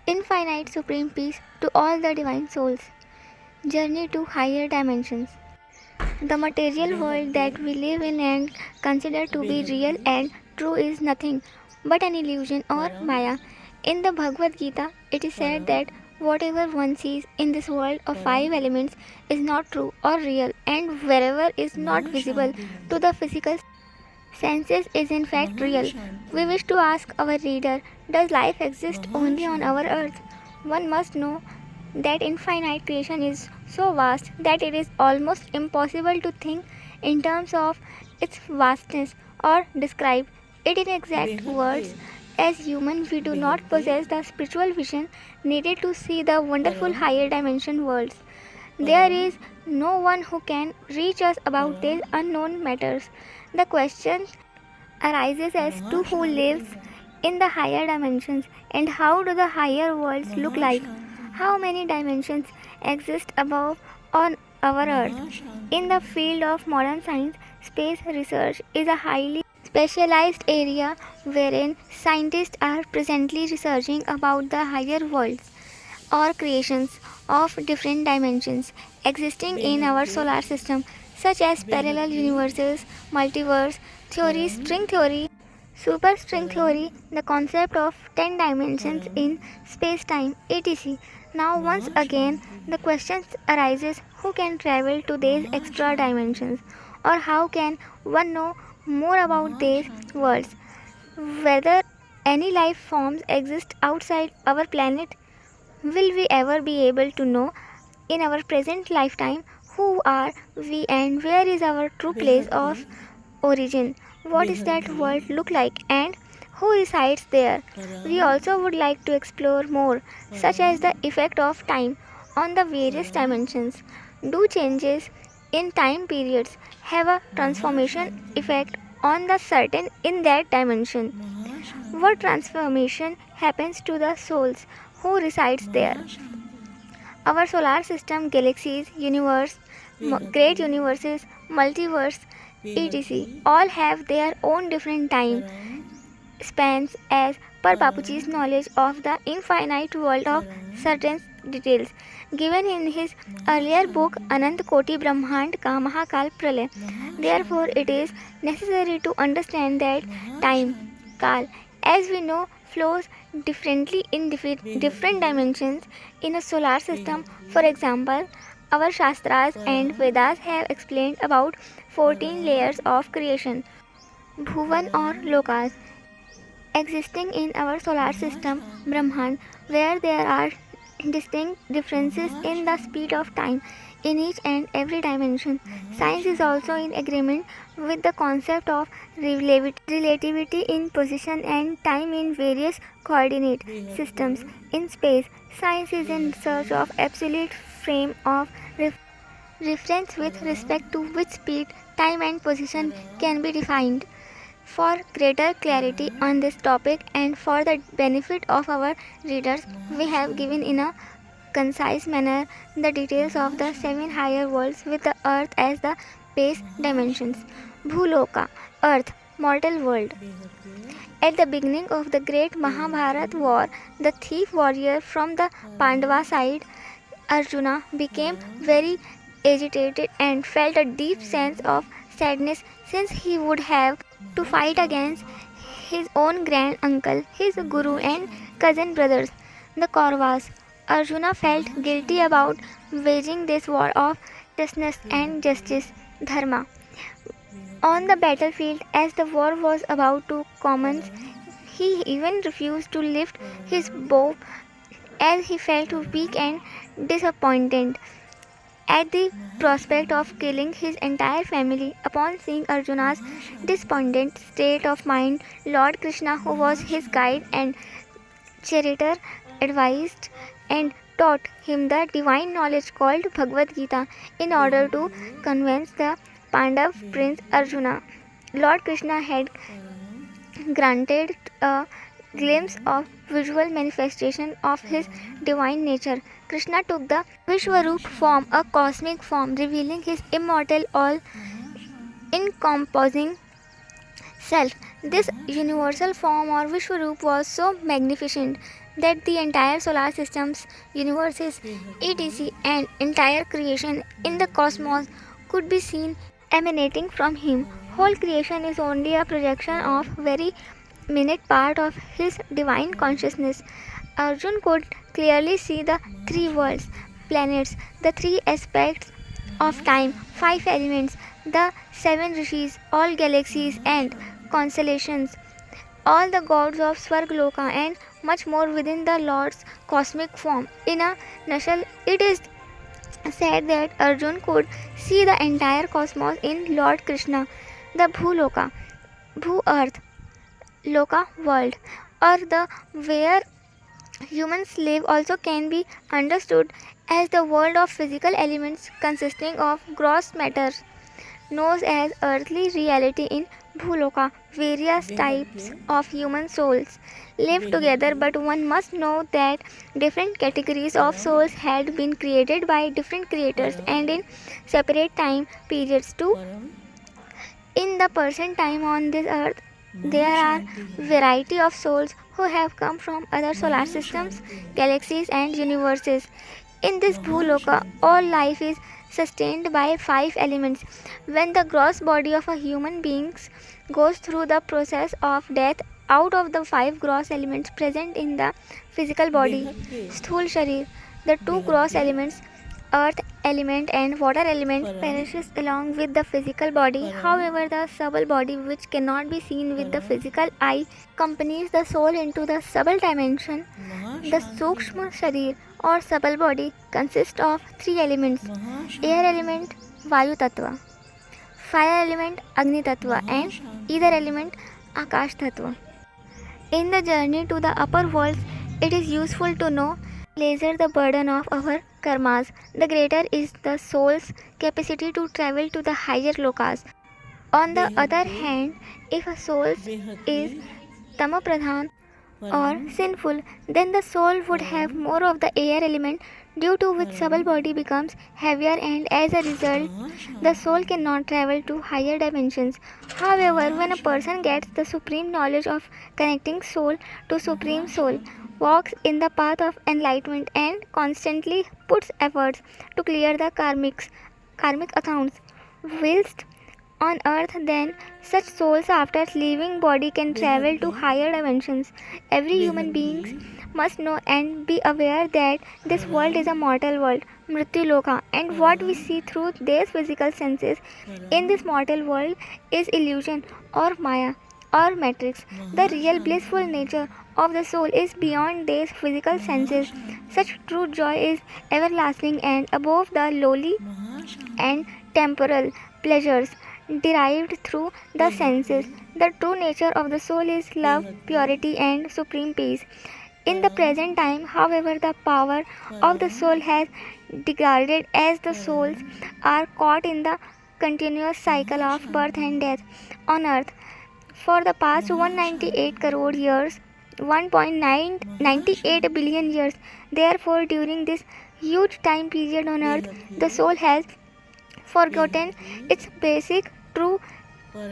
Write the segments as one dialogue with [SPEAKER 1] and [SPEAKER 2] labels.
[SPEAKER 1] Infinite supreme peace to all the divine souls. Journey to higher dimensions. The material world that we live in and consider to be real and true is nothing but an illusion or maya. In the Bhagavad Gita, it is said that whatever one sees in this world of five elements is not true or real, and wherever is not visible to the physical senses is in fact real. We wish to ask our reader, does life exist only on our earth? One must know that infinite creation is so vast that it is almost impossible to think in terms of its vastness or describe it in exact words. As humans, we do not possess the spiritual vision needed to see the wonderful higher dimension worlds. There is no one who can reach us about these unknown matters. The question arises as to who lives in the higher dimensions and how do the higher worlds look like. How many dimensions exist above on our earth? In the field of modern science, space research is a highly specialized area wherein scientists are presently researching about the higher worlds or creations of different dimensions existing in our solar system, such as parallel universes, multiverse theory, string theory, superstring theory, the concept of 10 dimensions in space-time, etc. Now once again the question arises, who can travel to these extra dimensions, or how can one know more about these worlds? Whether any life forms exist outside our planet? Will we ever be able to know in our present lifetime who are we and where is our true place of origin? What does that world look like and who resides there? We also would like to explore more, such as the effect of time on the various dimensions. Do changes in time periods have a transformation effect on the certain in that dimension? What transformation happens to the souls who resides there? Our solar system, galaxies, universe, great universes, multiverse, etc. all have their own different time spans as per Bapuji's knowledge of the infinite world of certain details given in his earlier book Anant Koti Brahmand Ka Mahakal Pralay. Therefore, it is necessary to understand that time, Kal, as we know, flows differently in different dimensions in a solar system. For example, our Shastras and Vedas have explained about 14 layers of creation, Bhuvan or Lokas, existing in our solar system, Brahman, where there are distinct differences in the speed of time in each and every dimension. Science is also in agreement with the concept of relativity in position and time in various coordinate systems in space. Science is in search of absolute frame of reference with respect to which speed, time and position can be defined. For greater clarity on this topic and for the benefit of our readers, we have given in a concise manner the details of the seven higher worlds with the earth as the base dimensions. Bhuloka, earth, mortal world. At the beginning of the great Mahabharata war, the thief warrior from the Pandava side, Arjuna, became very agitated and felt a deep sense of sadness since he would have to fight against his own grand uncle, his guru, and cousin brothers, the Kauravas. Arjuna felt guilty about waging this war of righteousness and justice, dharma. On the battlefield, as the war was about to commence, he even refused to lift his bow as he felt weak and disappointed at the prospect of killing his entire family. Upon seeing Arjuna's despondent state of mind, Lord Krishna, who was his guide and charioteer, advised and taught him the divine knowledge called Bhagavad Gita in order to convince the Pandav prince Arjuna. Lord Krishna had granted a glimpse of visual manifestation of his divine nature. Krishna took the Vishwarup form, a cosmic form, revealing his immortal, all encompassing self. This universal form or Vishwaroop was so magnificent that the entire solar systems, universes, etc., and entire creation in the cosmos could be seen emanating from him. Whole creation is only a projection of very minute part of his divine consciousness. Arjun could clearly see the three worlds, planets, the three aspects of time, five elements, the seven rishis, all galaxies and constellations, all the gods of Swargaloka, and much more within the Lord's cosmic form. In a nutshell, it is said that Arjun could see the entire cosmos in Lord Krishna, the Bhuloka, Bhu Earth, Loka world, or the where humans live also can be understood as the world of physical elements consisting of gross matter known as earthly reality in Bhuloka. Various types of human souls live together, but one must know that different categories of souls had been created by different creators and in separate time periods too. In the present time on this earth, there are variety of souls who have come from other solar systems, galaxies and universes. In this Bhuloka, all life is sustained by five elements. When the gross body of a human being goes through the process of death, out of the five gross elements present in the physical body, Sthul Sharir, the two gross elements, earth element and water element, perishes along with the physical body. However, the subtle body, which cannot be seen with the physical eye, accompanies the soul into the subtle dimension. The Sukshma Sharir or subtle body consists of three elements: air element, Vayu Tattva, fire element, Agni Tattva, and ether element, Akash Tattva. In the journey to the upper worlds, it is useful to know lesser the burden of our karmas, the greater is the soul's capacity to travel to the higher lokas. On the other hand, if a soul is tamapradhan or sinful, then the soul would have more of the air element, due to which subtle body becomes heavier, and as a result the soul cannot travel to higher dimensions. However, when a person gets the supreme knowledge of connecting soul to supreme soul, walks in the path of enlightenment and constantly puts efforts to clear the karmic accounts whilst on earth, then such souls after leaving body can travel to higher dimensions. Every human being must know and be aware that this world is a mortal world, Mrityu Loka, and what we see through these physical senses in this mortal world is illusion or Maya or matrix. The real blissful nature of the soul is beyond these physical senses. Such true joy is everlasting and above the lowly and temporal pleasures derived through the senses. The true nature of the soul is love, purity, and supreme peace. In the present time, however, the power of the soul has degraded as the souls are caught in the continuous cycle of birth and death on earth. For the past 198 crore years, 1.998 billion years, therefore, during this huge time period on earth, the soul has forgotten its basic true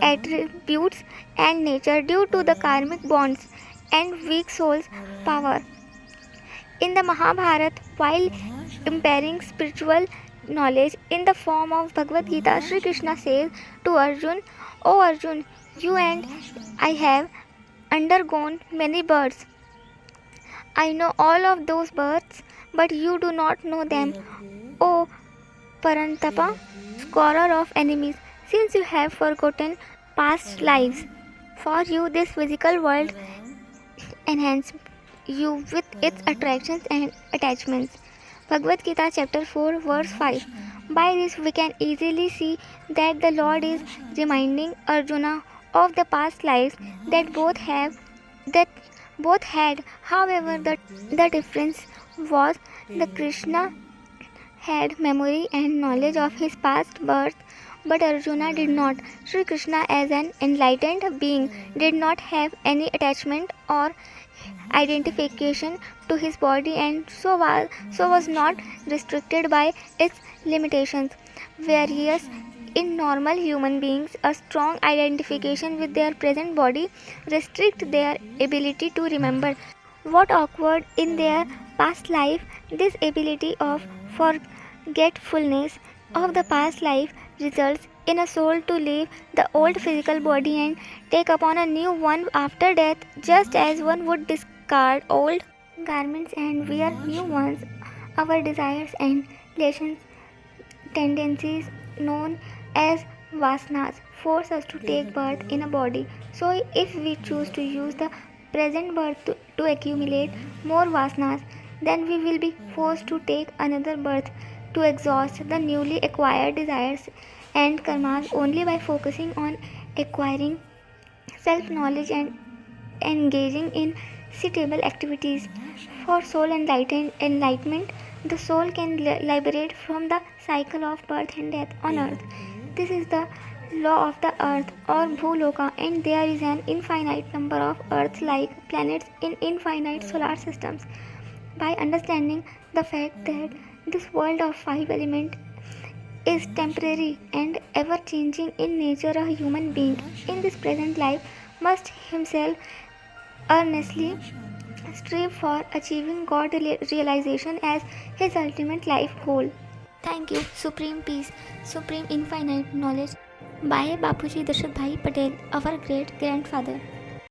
[SPEAKER 1] attributes and nature due to the karmic bonds and weak soul's power. In the Mahabharata, while imparting spiritual knowledge in the form of Bhagavad Gita, Sri Krishna says to Arjun, O Arjun, you and I have undergone many births. I know all of those births, but you do not know them. O Parantapa, scorer of enemies, since you have forgotten past lives. For you, this physical world enhances you with its attractions and attachments. Bhagavad Gita chapter 4 verse 5. By this we can easily see that the Lord is reminding Arjuna of the past lives that both had. However, the difference was the Krishna had memory and knowledge of his past birth, but Arjuna did not. Sri Krishna, as an enlightened being, did not have any attachment or identification to his body, and so was not restricted by its limitations. Various in normal human beings, a strong identification with their present body restricts their ability to remember what occurred in their past life. This ability of forgetfulness of the past life results in a soul to leave the old physical body and take upon a new one after death, just as one would discard old garments and wear new ones. Our desires and passions, tendencies known as vasanas, force us to take birth in a body. So, if we choose to use the present birth to accumulate more vasanas, then we will be forced to take another birth to exhaust the newly acquired desires and karmas only by focusing on acquiring self knowledge and engaging in suitable activities. For soul enlightenment, the soul can liberate from the cycle of birth and death on earth. This is the law of the earth or Bhuloka, and there is an infinite number of earth like planets in infinite solar systems. By understanding the fact that this world of five elements is temporary and ever changing in nature, a human being in this present life must himself earnestly strive for achieving God realization as his ultimate life goal. Thank you, Supreme Peace, Supreme Infinite Knowledge by Bapuji Dashrath Bhai Patel, our great grandfather.